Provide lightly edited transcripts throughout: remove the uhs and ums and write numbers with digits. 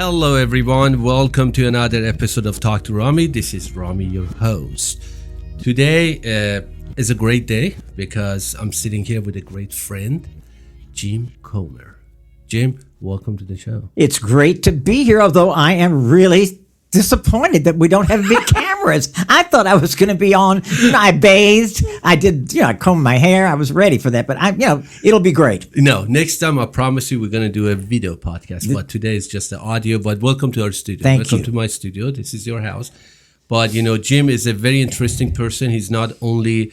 Hello, everyone. Welcome to another episode of Talk2Rami. This is Rami, your host. Today is a great day because I'm sitting here with a great friend, Jim Comer. Jim, welcome to the show. It's great to be here, although I am really disappointed that we don't have big cameras. I thought I was going to be on. I bathed. I did, I combed my hair. I was ready for that, but it'll be great. No, next time I promise you we're going to do a video podcast, but today is just the audio. But welcome to our studio. Welcome to my studio. This is your house. But, Jim is a very interesting person. He's not only,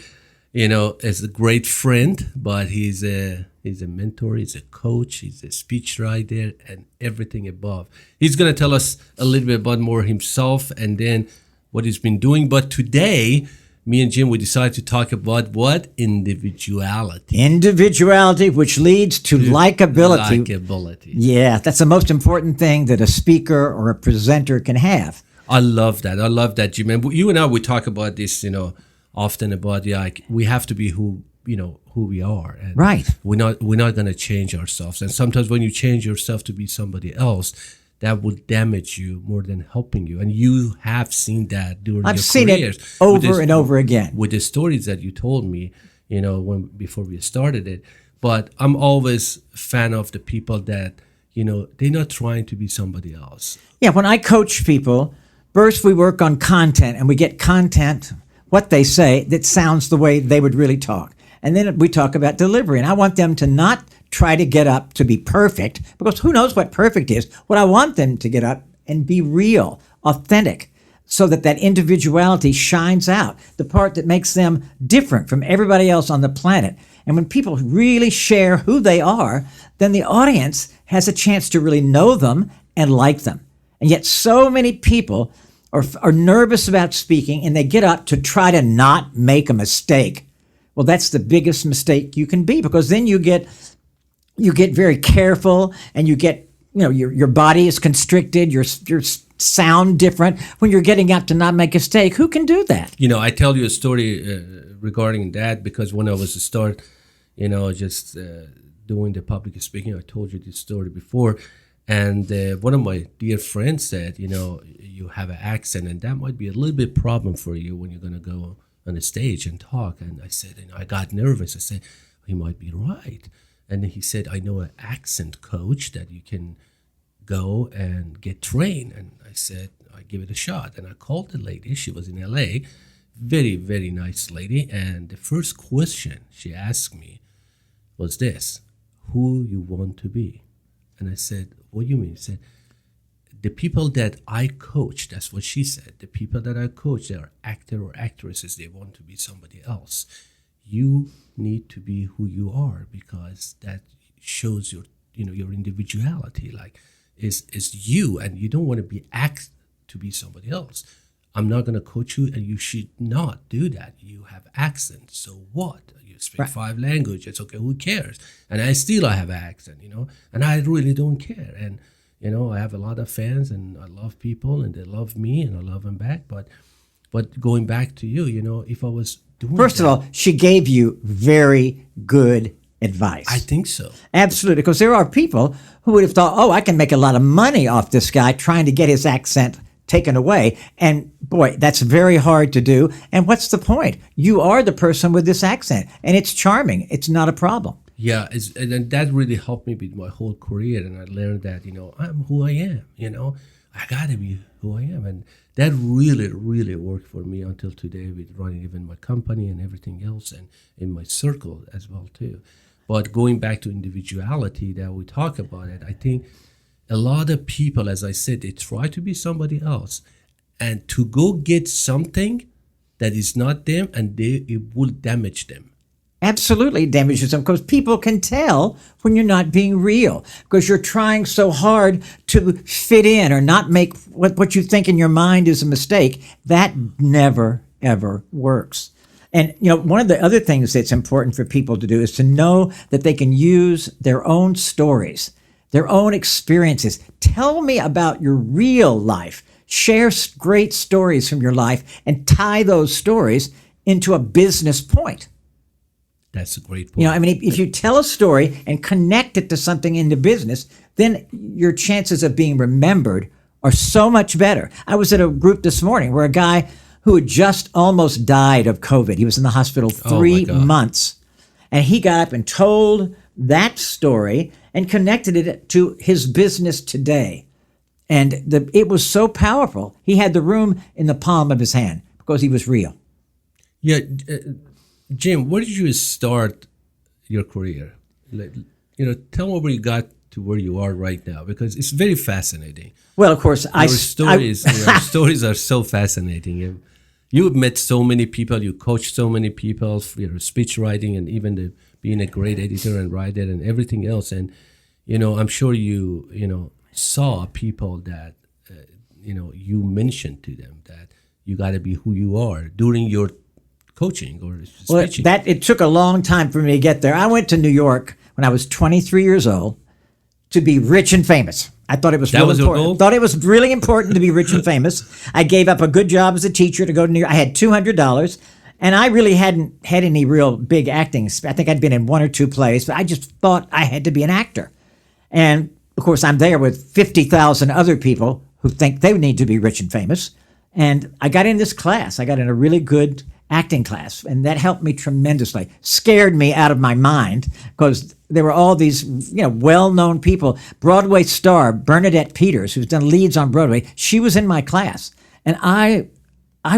as a great friend, but he's a mentor, he's a coach, he's a speechwriter, and everything above. He's going to tell us a little bit about more himself and then what he's been doing. But today, me and Jim, we decided to talk about what? Individuality. Individuality, which leads to likability. Likability. Yeah, that's the most important thing that a speaker or a presenter can have. I love that, Jim. And you and I, we talk about this, often about we have to be who we are, and right. We're not going to change ourselves. And sometimes when you change yourself to be somebody else, that will damage you more than helping you. And you have seen that during your careers. I've seen it over and over again with the stories that you told me, before we started it. But I'm always a fan of the people that they're not trying to be somebody else. Yeah, when I coach people, first we work on content, and we get content, what they say, that sounds the way they would really talk. And then we talk about delivery. And I want them to not try to get up to be perfect, because who knows what perfect is. What I want them to get up and be real, authentic, so that individuality shines out, the part that makes them different from everybody else on the planet. And when people really share who they are, then the audience has a chance to really know them and like them. And yet so many people are nervous about speaking, and they get up to try to not make a mistake. Well, that's the biggest mistake you can be, because then you get very careful, and you get, your body is constricted, your sound different when you're getting up to not make a mistake. Who can do that? I tell you a story regarding that, because when I was doing the public speaking, I told you this story before. And one of my dear friends said, you have an accent, and that might be a little bit problem for you when you're going to go on a stage and talk. And I said, I got nervous. I said, he might be right. And then he said, I know an accent coach that you can go and get trained. And I said, I give it a shot. And I called the lady. She was in LA. Very, very nice lady. And the first question she asked me was this: who you want to be? And I said, what do you mean? She said, the people that I coach, that's what she said, the people that I coach, they are actor or actresses, they want to be somebody else. You need to be who you are, because that shows your individuality, is you, and you don't want to be act to be somebody else. I'm not going to coach you, and you should not do that. You have accent, so what? You speak right. 5 languages, okay, who cares? And I have an accent, and I really don't care. And, I have a lot of fans, and I love people, and they love me, and I love them back. But going back to you, if I was doing First of all, she gave you very good advice. I think so. Absolutely, because there are people who would have thought, I can make a lot of money off this guy trying to get his accent taken away. And boy, that's very hard to do. And what's the point? You are the person with this accent, and it's charming. It's not a problem. Yeah, and that really helped me with my whole career. And I learned that, I'm who I am, I got to be who I am. And that really, really worked for me until today, with running even my company and everything else, and in my circle as well, too. But going back to individuality that we talk about it, I think a lot of people, as I said, they try to be somebody else, and to go get something that is not them, and it will damage them. Absolutely damages them, because people can tell when you're not being real, because you're trying so hard to fit in or not make what you think in your mind is a mistake. That never, ever works. And, one of the other things that's important for people to do is to know that they can use their own stories, their own experiences. Tell me about your real life. Share great stories from your life and tie those stories into a business point. That's a great You know, point. I mean, if you tell a story and connect it to something in the business, then your chances of being remembered are so much better. I was at a group this morning where a guy who had just almost died of COVID, he was in the hospital Oh my 3 God. months, and he got up and told that story and connected it to his business today. And it was so powerful. He had the room in the palm of his hand because he was real. Yeah, Jim, where did you start your career? Like, tell me where you got to where you are right now, because it's very fascinating. Well, of course, Your stories are so fascinating. You've met so many people. You coached so many people. Speech writing, and even being a great editor and writer and everything else. And I'm sure you saw people that you mentioned to them that you got to be who you are during your coaching or Well, speeching. it took a long time for me to get there. I went to New York when I was 23 years old to be rich and famous. I thought it was That real was your important. goal? Thought it was really important to be rich and famous. I gave up a good job as a teacher to go to New York. I had $200, and I really hadn't had any real big acting. I think I'd been in 1 or 2 plays, but I just thought I had to be an actor. And of course, I'm there with 50,000 other people who think they need to be rich and famous. And I got in this class. I got in a really good acting class, and that helped me tremendously. Scared me out of my mind because there were all these, well-known people. Broadway star Bernadette Peters, who's done leads on Broadway, she was in my class, and I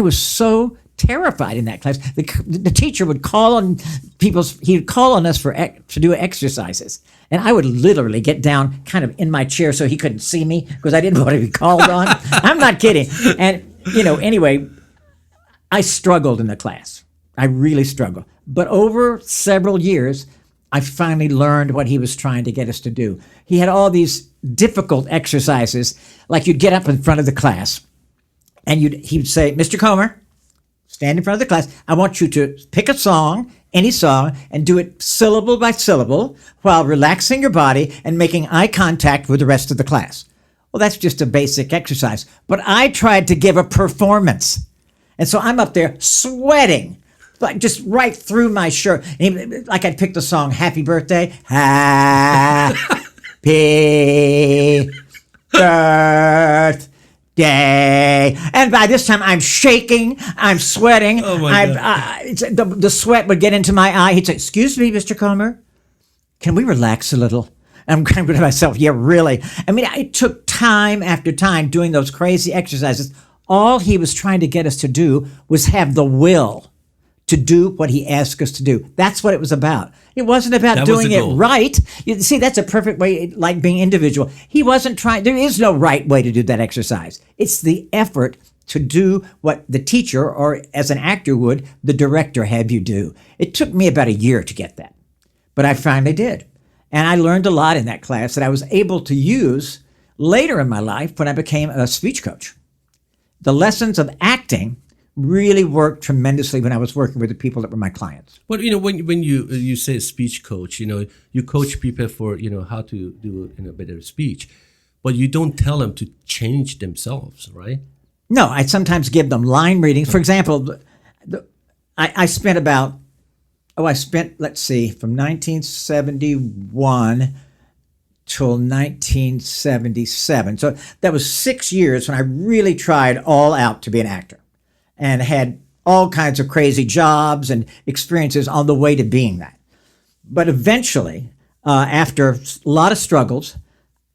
was so terrified in that class. The teacher would call on he'd call on us to do exercises, and I would literally get down kind of in my chair so he couldn't see me because I didn't want to be called on. I'm not kidding. And anyway, I struggled in the class. I really struggled. But over several years, I finally learned what he was trying to get us to do. He had all these difficult exercises, like you'd get up in front of the class, and he'd say, Mr. Comer, stand in front of the class. I want you to pick a song, any song, and do it syllable by syllable while relaxing your body and making eye contact with the rest of the class. Well, that's just a basic exercise. But I tried to give a performance. And so I'm up there sweating, like just right through my shirt. And like I'd pick the song Happy Birthday. Happy Birthday. And by this time I'm shaking, I'm sweating. Oh my God. The sweat would get into my eye. He'd say, excuse me, Mr. Comer, can we relax a little? I'm kind of to myself, yeah, really. I mean, it took time after time doing those crazy exercises. All he was trying to get us to do was have the will to do what he asked us to do. That's what it was about. It wasn't about That was doing the it goal. right. You see, that's a perfect way, like being individual. He wasn't trying, there is no right way to do that exercise. It's the effort to do what the teacher, or as an actor would, the director have you do. It took me about a year to get that, but I finally did. And I learned a lot in that class that I was able to use later in my life when I became a speech coach. The lessons of acting really worked tremendously when I was working with the people that were my clients. But when you say speech coach, you coach people for how to do a better speech, but you don't tell them to change themselves, right? No, I sometimes give them line readings. For example, I spent let's see, from 1971 till 1977. So that was 6 years when I really tried all out to be an actor and had all kinds of crazy jobs and experiences on the way to being that. But eventually, after a lot of struggles,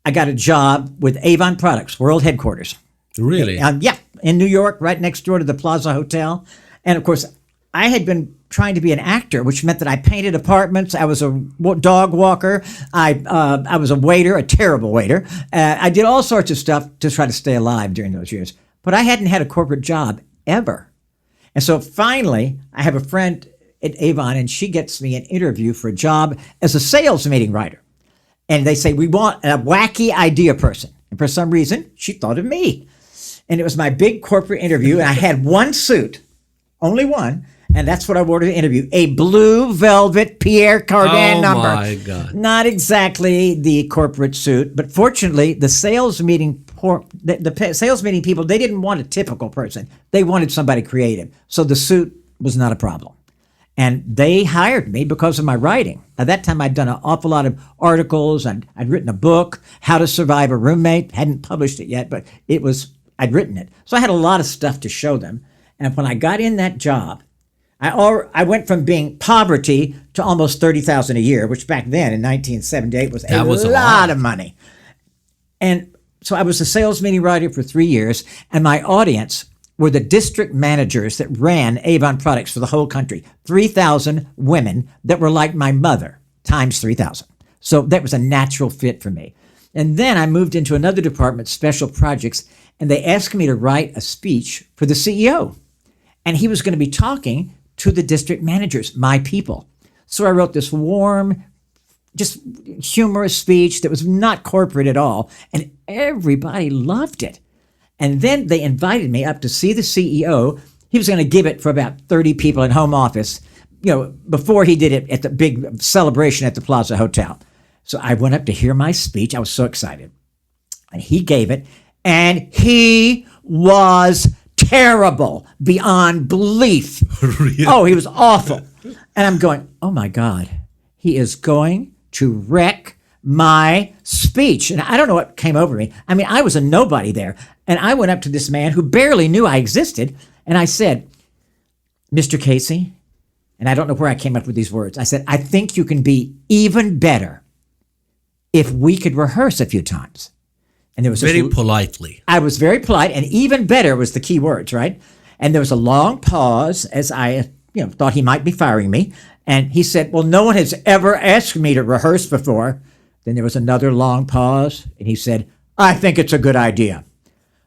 I got a job with Avon Products, world headquarters. Really? Yeah, in New York, right next door to the Plaza Hotel. And of course, I had been trying to be an actor, which meant that I painted apartments. I was a dog walker. I was a waiter, a terrible waiter. I did all sorts of stuff to try to stay alive during those years. But I hadn't had a corporate job ever. And so finally, I have a friend at Avon, and she gets me an interview for a job as a sales meeting writer. And they say, we want a wacky idea person. And for some reason, she thought of me. And it was my big corporate interview, and I had one suit, only one, and that's what I wore to the interview, a blue velvet Pierre Cardin number. Oh my God. Not exactly the corporate suit, but fortunately, the sales meeting sales meeting people, they didn't want a typical person. They wanted somebody creative. So the suit was not a problem. And they hired me because of my writing. At that time, I'd done an awful lot of articles. I'd written a book, How to Survive a Roommate. Hadn't published it yet, but I'd written it. So I had a lot of stuff to show them. And when I got in that job, I went from being poverty to almost $30,000 a year, which back then in 1978 was a lot of money. And so I was a sales meeting writer for 3 years, and my audience were the district managers that ran Avon products for the whole country. 3,000 women that were like my mother, times 3,000. So that was a natural fit for me. And then I moved into another department, special projects, and they asked me to write a speech for the CEO. And he was going to be talking to the district managers, my people. So I wrote this warm, just humorous speech that was not corporate at all, and everybody loved it. And then they invited me up to see the CEO. He was going to give it for about 30 people in home office, before he did it at the big celebration at the Plaza Hotel. So I went up to hear my speech. I was so excited. And he gave it, and he was terrible beyond belief. Really? Oh, he was awful. And I'm going, oh my God, he is going to wreck my speech. And I don't know what came over me. I mean, I was a nobody there. And I went up to this man who barely knew I existed. And I said, Mr. Casey, and I don't know where I came up with these words. I said, I think you can be even better if we could rehearse a few times. And there was very politely. I was very polite, and even better was the key words, right? And there was a long pause as I, thought he might be firing me. And he said, well, no one has ever asked me to rehearse before. Then there was another long pause, and he said, I think it's a good idea.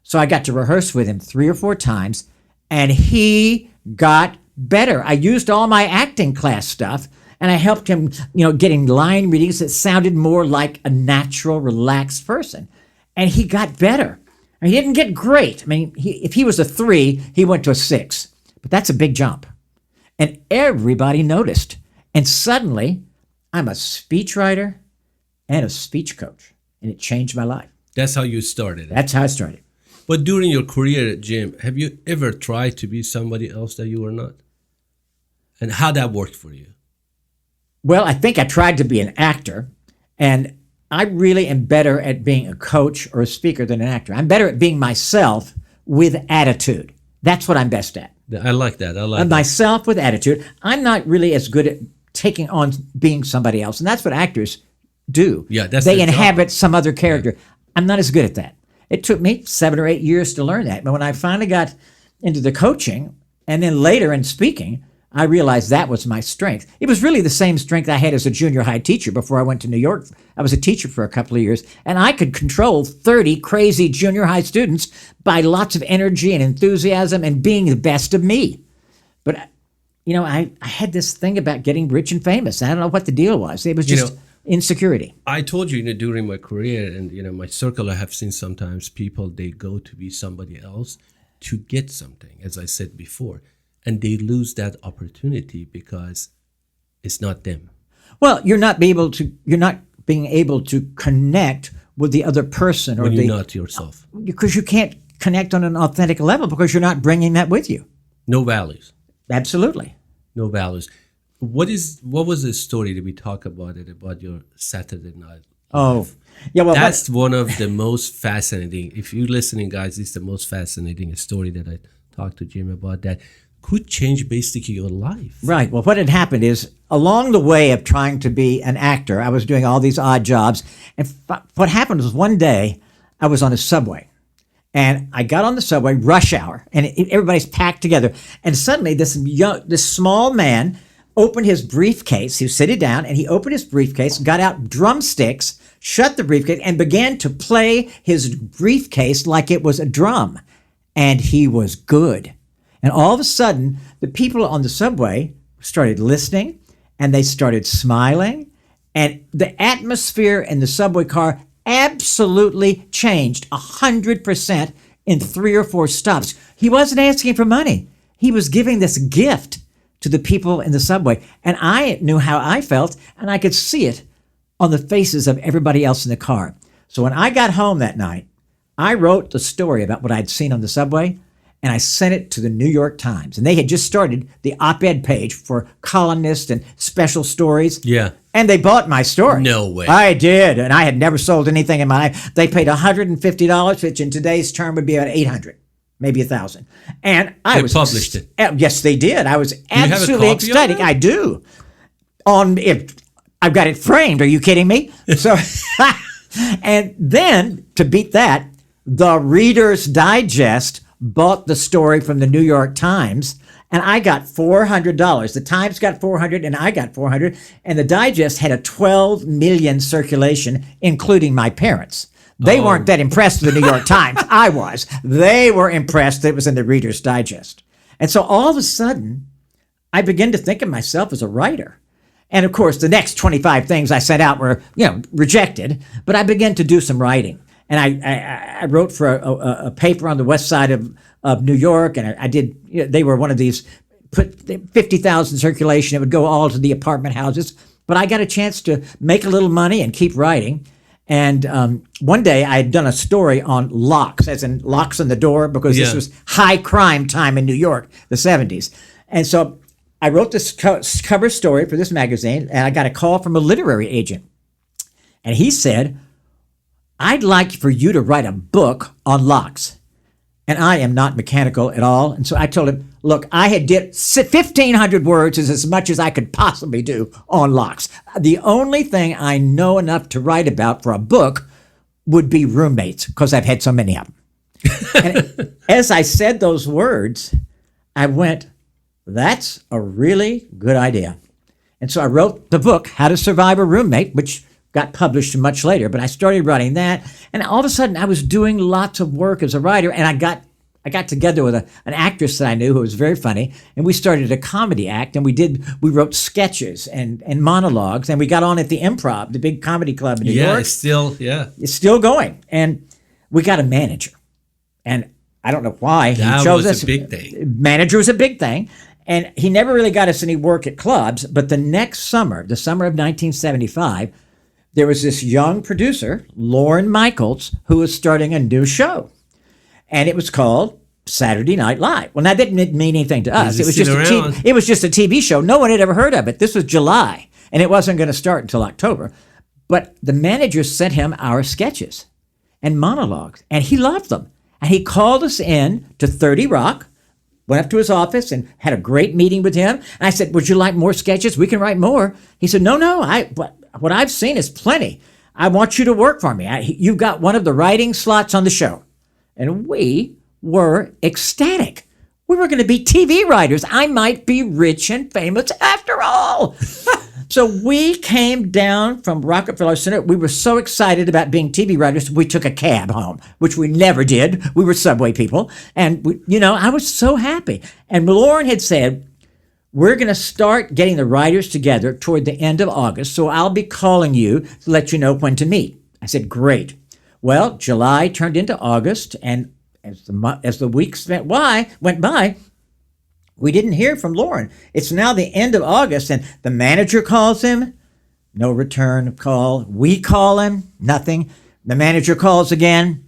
So I got to rehearse with him 3 or 4 times, and he got better. I used all my acting class stuff, and I helped him, getting line readings that sounded more like a natural, relaxed person. And he got better. He didn't get great. I mean, if he was a 3, he went to a 6. But that's a big jump. And everybody noticed. And suddenly, I'm a speechwriter and a speech coach. And it changed my life. That's how you started. That's how I started. But during your career at Jim, have you ever tried to be somebody else that you were not? And how that worked for you? Well, I think I tried to be an actor. And I really am better at being a coach or a speaker than an actor. I'm better at being myself with attitude. That's what I'm best at. I like that. Myself with attitude. I'm not really as good at taking on being somebody else. And that's what actors do. Yeah, that's they their inhabit job. Some other character. Yeah. I'm not as good at that. It took me 7 or 8 years to learn that. But when I finally got into the coaching and then later in speaking, I realized that was my strength. It was really the same strength I had as a junior high teacher before I went to New York. I was a teacher for a couple of years, and I could control 30 crazy junior high students by lots of energy and enthusiasm and being the best of me. But, I had this thing about getting rich and famous. I don't know what the deal was. It was just insecurity. I told you, during my career and, my circle, I have seen sometimes people, they go to be somebody else to get something, as I said before. And they lose that opportunity because it's not them. Well, you're not being able to connect with the other person, when you're not yourself, because you can't connect on an authentic level because you're not bringing that with you. No values. Absolutely. No values. What was the story that we talk about your Saturday night? Oh, yeah. Well, that's one of the most fascinating. If you're listening, guys, it's the most fascinating story that I talked to Jim about that. Could change basically your life. Right. Well, what had happened is along the way of trying to be an actor, I was doing all these odd jobs. And what happened was one day I was on a subway and I got on the subway, rush hour, and everybody's packed together. And suddenly this small man opened his briefcase. He was sitting down and he opened his briefcase, got out drumsticks, shut the briefcase, and began to play his briefcase like it was a drum. And he was good. And all of a sudden, the people on the subway started listening, and they started smiling, and the atmosphere in the subway car absolutely changed 100% in 3 or 4 stops. He wasn't asking for money. He was giving this gift to the people in the subway, and I knew how I felt, and I could see it on the faces of everybody else in the car. So when I got home that night, I wrote the story about what I'd seen on the subway, and I sent it to the New York Times. And they had just started the op-ed page for columnists and special stories. Yeah. And they bought my story. No way. I did. And I had never sold anything in my life. They paid $150, which in today's term would be about $800, maybe $1,000. And I was published it. Yes, they did. I was have a absolutely copy of ecstatic. it? I do. I've got it framed. Are you kidding me? So, and then to beat that, the Reader's Digest bought the story from the New York Times, and I got $400. The Times got $400, and I got $400. And the Digest had a 12 million circulation, including my parents. They weren't that impressed with the New York Times. I was. They were impressed that it was in the Reader's Digest. And so all of a sudden, I began to think of myself as a writer. And of course, the next 25 things I sent out were, rejected. But I began to do some writing. And I wrote for a paper on the west side of New York, and I did. They were one of these, put 50,000 circulation. It would go all to the apartment houses. But I got a chance to make a little money and keep writing. And one day I had done a story on locks, as in locks on the door, because this was high crime time in New York, the 70s. And so I wrote this cover story for this magazine, and I got a call from a literary agent. And he said, I'd like for you to write a book on locks. And I am not mechanical at all. And so I told him, look, I had did 1,500 words is as much as I could possibly do on locks. The only thing I know enough to write about for a book would be roommates, because I've had so many of them. And as I said those words, I went, that's a really good idea. And so I wrote the book, How to Survive a Roommate, which got published much later, but I started writing that, and all of a sudden I was doing lots of work as a writer, and I got together with an actress that I knew who was very funny, and we started a comedy act, and we wrote sketches and monologues, and we got on at the Improv, the big comedy club in New York. It's still going, and we got a manager, and I don't know why he chose us. That was a big thing. Manager was a big thing. And he never really got us any work at clubs, but the next summer, the summer of 1975, there was this young producer, Lorne Michaels, who was starting a new show. And it was called Saturday Night Live. Well, that didn't mean anything to us. It was just a TV show. No one had ever heard of it. This was July, and it wasn't going to start until October. But the manager sent him our sketches and monologues, and he loved them. And he called us in to 30 Rock, went up to his office and had a great meeting with him. And I said, would you like more sketches? We can write more. He said, no, what I've seen is plenty. I want you to work for me. You've got one of the writing slots on the show. And we were ecstatic. We were going to be TV writers. I might be rich and famous after all. So we came down from Rockefeller Center. We were so excited about being TV writers, we took a cab home, which we never did. We were subway people. And, I was so happy. And Lorne had said, we're going to start getting the writers together toward the end of August, so I'll be calling you to let you know when to meet. I said, great. Well, July turned into August, and as the weeks went by, we didn't hear from Lorne. It's now the end of August, and the manager calls him, no return call. We call him, nothing. The manager calls again.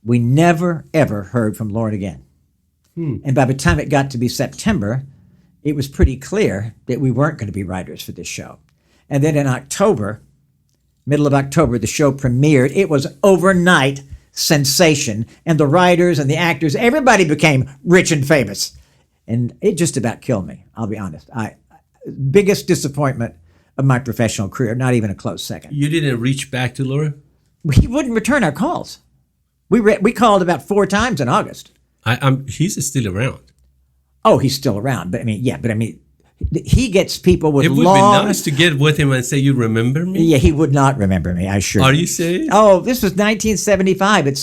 We never, ever heard from Lorne again. And by the time it got to be September, it was pretty clear that we weren't going to be writers for this show. And then in October, middle of October, the show premiered. It was overnight sensation, and the writers and the actors, everybody became rich and famous. And it just about killed me, I'll be honest. Biggest disappointment of my professional career, not even a close second. You didn't reach back to Laura? He wouldn't return our calls. We called about 4 times in August. He's still around. Oh, he's still around. But he gets people with It would be nice to get with him and say, you remember me? Yeah, he would not remember me, I assure you. Are you serious? Oh, this was 1975. It's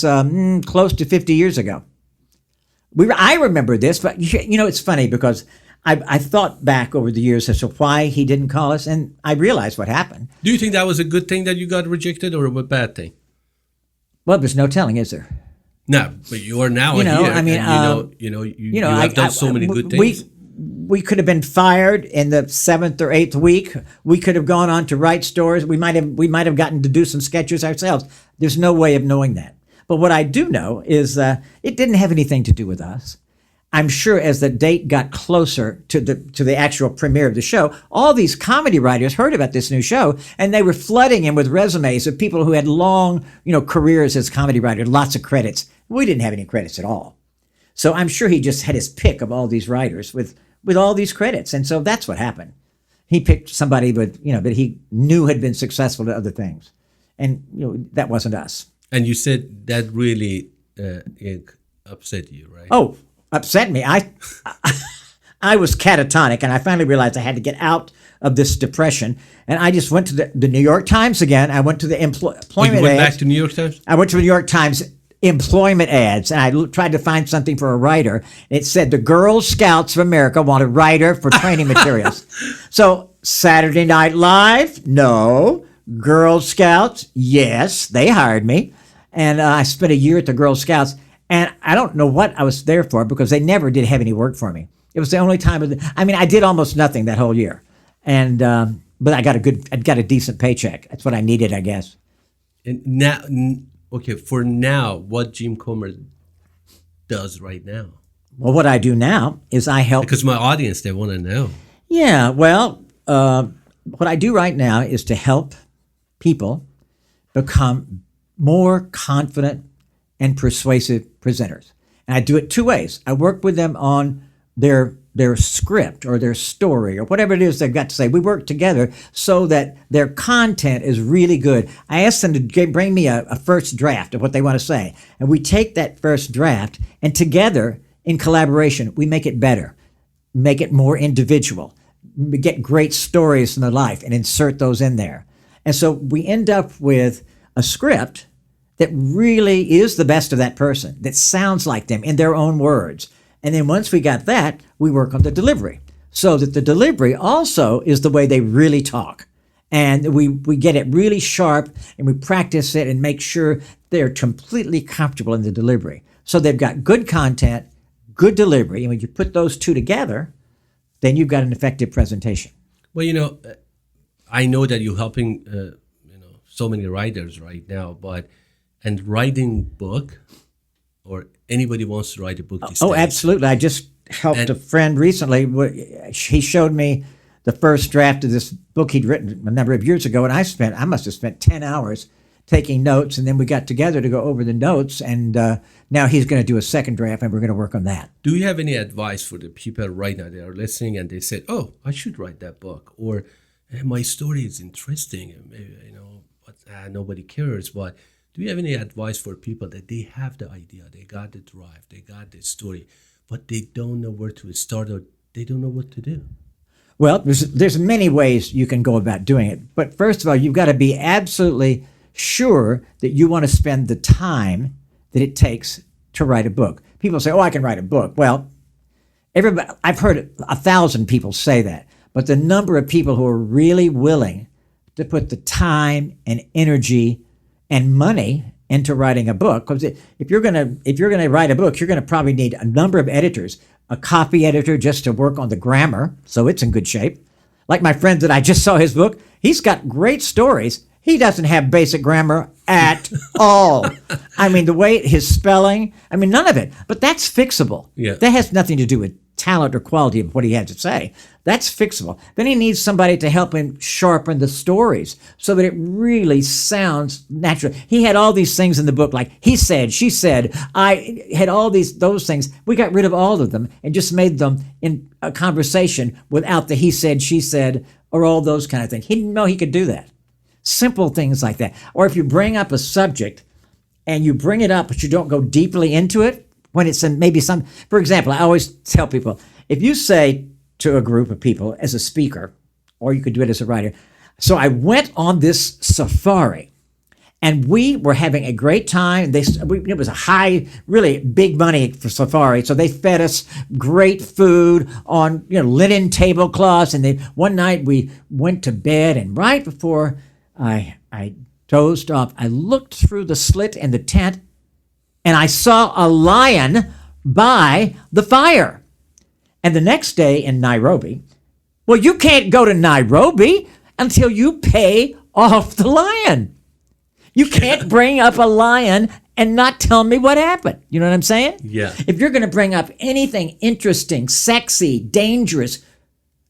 close to 50 years ago. I remember this, but it's funny because I thought back over the years as to why he didn't call us, and I realized what happened. Do you think that was a good thing that you got rejected, or a bad thing? Well, there's no telling, is there? No, but you are now here. You have done so many good things. We could have been fired in the 7th or 8th week. We could have gone on to write stories. We might have gotten to do some sketches ourselves. There's no way of knowing that. But what I do know is it didn't have anything to do with us. I'm sure as the date got closer to the actual premiere of the show, all these comedy writers heard about this new show, and they were flooding him with resumes of people who had long, careers as comedy writers, lots of credits. We didn't have any credits at all. So I'm sure he just had his pick of all these writers with all these credits. And so that's what happened. He picked somebody that he knew had been successful at other things. And that wasn't us. And you said that really upset you, right? Oh, upset me. I was catatonic, and I finally realized I had to get out of this depression. And I just went to the New York Times again. I went to the employment you went ads. back to New York Times? I went to the New York Times employment ads, and I tried to find something for a writer. It said the Girl Scouts of America want a writer for training materials. So Saturday Night Live, no. Girl Scouts, yes, they hired me. And I spent a year at the Girl Scouts. And I don't know what I was there for because they never did have any work for me. It was the only time. I did almost nothing that whole year, and but I got a decent paycheck. That's what I needed, I guess. And now, okay, for now, what Jim Comer does right now? Well, what I do now is I help. Because my audience, they want to know. Yeah, well, what I do right now is to help people become more confident and persuasive presenters. And I do it two ways. I work with them on their script or their story or whatever it is they've got to say. We work together so that their content is really good. I ask them to bring me a first draft of what they want to say. And we take that first draft and together in collaboration, we make it better, make it more individual, we get great stories from their life and insert those in there. And so we end up with a script that really is the best of that person, that sounds like them in their own words. And then once we got that, we work on the delivery so that the delivery also is the way they really talk. And we get it really sharp and we practice it and make sure they're completely comfortable in the delivery. So they've got good content, good delivery. And when you put those two together, then you've got an effective presentation. Well, I know that you're helping, so many writers right now, and writing book, or anybody wants to write a book these days. Oh, absolutely. I just helped a friend recently. He showed me the first draft of this book he'd written a number of years ago, and I must have spent 10 hours taking notes, and then we got together to go over the notes, and now he's going to do a second draft, and we're going to work on that. Do you have any advice for the people right now that are listening and they said, oh, I should write that book, or hey, my story is interesting, but nobody cares, but do you have any advice for people that they have the idea, they got the drive, they got the story, but they don't know where to start or they don't know what to do? Well, there's many ways you can go about doing it. But first of all, you've got to be absolutely sure that you want to spend the time that it takes to write a book. People say, oh, I can write a book. Well, I've heard 1,000 people say that. But the number of people who are really willing to put the time and energy and money into writing a book, because if you're gonna write a book, you're gonna probably need a number of editors, a copy editor just to work on the grammar, so it's in good shape. Like my friend that I just saw his book, he's got great stories. He doesn't have basic grammar at all. The way his spelling, none of it. But that's fixable. Yeah. That has nothing to do with talent or quality of what he has to say. That's fixable. Then he needs somebody to help him sharpen the stories so that it really sounds natural. He had all these things in the book, like he said, she said, I had all those things. We got rid of all of them and just made them in a conversation without the he said, she said, or all those kind of things. He didn't know he could do that. Simple things like that. Or if you bring up a subject and you bring it up, but you don't go deeply into it, when it's for example, I always tell people, if you say to a group of people as a speaker, or you could do it as a writer, so I went on this safari and we were having a great time. It was a high, really big money for safari. So they fed us great food on linen tablecloths. And one night we went to bed, and right before I dozed off, I looked through the slit in the tent and I saw a lion by the fire. And the next day in Nairobi, well, you can't go to Nairobi until you pay off the lion. You can't bring up a lion and not tell me what happened. You know what I'm saying? Yeah. If you're going to bring up anything interesting, sexy, dangerous,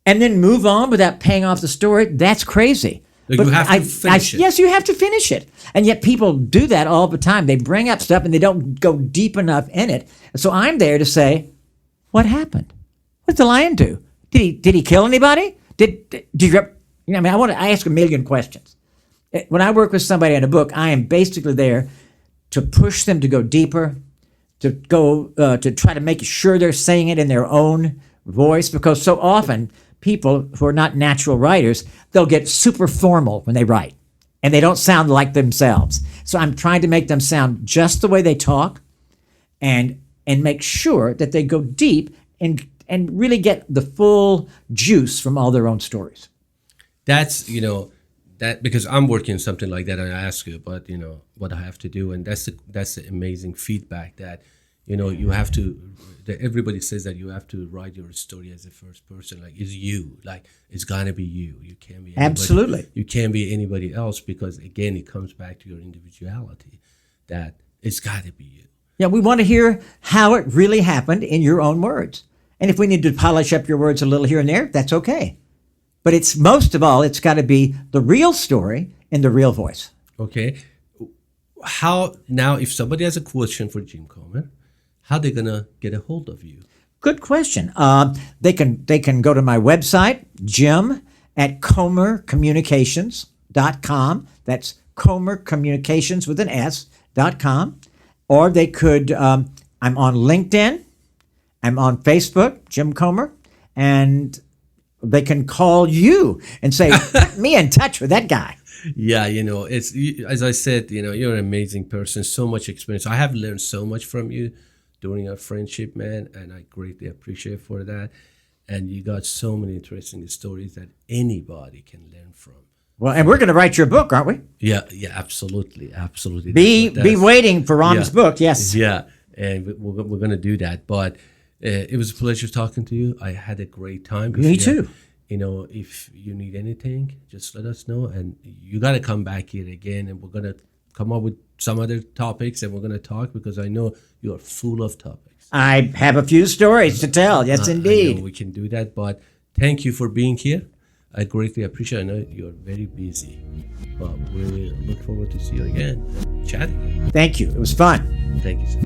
and then move on without paying off the story, that's crazy. You have to finish it. Yes, you have to finish it. And yet people do that all the time. They bring up stuff and they don't go deep enough in it. So I'm there to say, what happened? What did the lion do? Did he kill anybody? Did you? I ask a million questions. When I work with somebody on a book, I am basically there to push them to go deeper, to try to make sure they're saying it in their own voice, because so often people who are not natural writers, they'll get super formal when they write, and they don't sound like themselves. So I'm trying to make them sound just the way they talk, and make sure that they go deep and really get the full juice from all their own stories. That's, that, because I'm working something like that, and I ask you about, what I have to do. And that's the amazing feedback that, you have to, that everybody says that you have to write your story as a first person. Like, it's you. Like, it's got to be you. You can't be anybody. Absolutely. You can't be anybody else, because, again, it comes back to your individuality, that it's got to be you. Yeah, we want to hear how it really happened in your own words. And if we need to polish up your words a little here and there, that's okay. But it's most of all, it's got to be the real story in the real voice. Okay. How, now, if somebody has a question for Jim Comer, how are they going to get a hold of you? Good question. They can go to my website, Jim at ComerCommunications.com. That's ComerCommunications with an S.com. Or they could, I'm on LinkedIn. I'm on Facebook, Jim Comer, and they can call you and say, put me in touch with that guy. Yeah, it's, as I said, you're an amazing person, so much experience. I have learned so much from you during our friendship, man, and I greatly appreciate for that. And you got so many interesting stories that anybody can learn from. Well, and we're going to write your book, aren't we? Yeah, absolutely. Be waiting for Ram's book, yes. Yeah, and we're going to do that. But it was a pleasure talking to you. I had a great time. Me too. If you need anything, just let us know. And you got to come back here again, and we're going to come up with some other topics, and we're going to talk, because I know you are full of topics. I have a few stories to tell. Yes, indeed. I know we can do that. But thank you for being here. I greatly appreciate it. I know you're very busy, but we look forward to see you again and chat again. Thank you. It was fun. Thank you, sir.